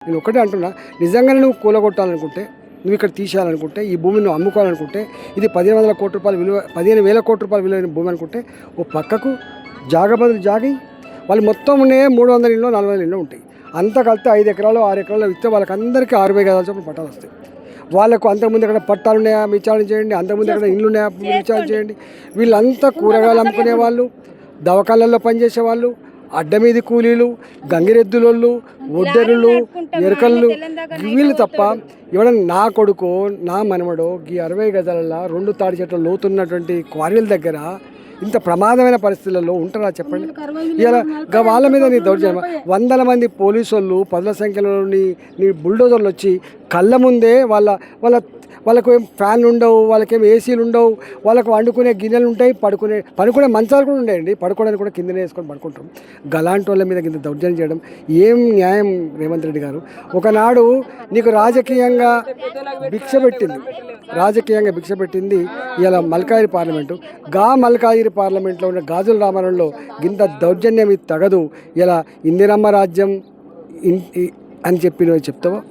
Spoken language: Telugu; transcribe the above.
నేను ఒకటే అంటున్నా, నిజంగానే నువ్వు కూలగొట్టాలనుకుంటే, నువ్వు ఇక్కడ తీసేయాలనుకుంటే, ఈ భూమిని నువ్వు అమ్ముకోవాలనుకుంటే, ఇది 15,000 కోట్ల రూపాయలు విలువ, 15,000 కోట్ల రూపాయలు విలువైన భూమి అనుకుంటే, ఓ పక్కకు జాగా బదులు జాగి వాళ్ళు మొత్తం ఉన్నాయి 300 ఇళ్ళు 400 ఇళ్ళు ఉంటాయి. అంతా కలిస్తే 5 ఎకరాలు 6 ఎకరాలు ఇస్తే వాళ్ళకి అందరికీ 60 గజాల చొప్పున పట్టాలు వస్తాయి. వాళ్ళకు అంతకుముందు ఎక్కడ పట్టాలు ఉన్నాయా విచారణ చేయండి, అంతకుముందు ఎక్కడ ఇల్లు ఉన్నాయా విచారణ చేయండి. వీళ్ళంతా కూరగాయలు అమ్ముకునే వాళ్ళు, దవాఖానల్లో పనిచేసే వాళ్ళు, అడ్డమీది కూలీలు, గంగిరెద్దులోళ్ళు, ఒడ్డెరులు, ఎరకళ్ళు, వీళ్ళు తప్ప ఎవడన్నా నా కొడుకో నా మనమడో ఈ 60 గజాలలో 2 తాడి చెట్ల లోతున్నటువంటి క్వారీల దగ్గర ఇంత ప్రమాదమైన పరిస్థితులలో ఉంటారా చెప్పండి. ఇలా వాళ్ళ మీద నీ దౌర్జన్యం, 100 మంది పోలీసు వాళ్ళు 10ల సంఖ్యలో నీ బుల్డోజర్లు వచ్చి కళ్ళ ముందే వాళ్ళకు ఏం ఫ్యాన్లు ఉండవు, వాళ్ళకేం ఏసీలు ఉండవు, వాళ్ళకు వండుకునే గిన్నెలు ఉంటాయి, పడుకునే మంచాలు కూడా ఉండేయండి, పడుకోవడానికి కూడా కిందనే వేసుకొని పడుకుంటాం. గలాంటి వాళ్ళ మీద ఇంత దౌర్జన్యం చేయడం ఏం న్యాయం రేవంత్ రెడ్డి గారు? ఒకనాడు నీకు రాజకీయంగా భిక్ష పెట్టింది ఇలా మల్కాజిగిరి పార్లమెంటు. మల్కాజిగిరి పార్లమెంట్లో ఉన్న గాజుల రామారంలో ఇంత దౌర్జన్యం ఇది తగదు. ఇలా ఇందిరమ్మ రాజ్యం అని చెప్పి నువ్వు చెప్తావా?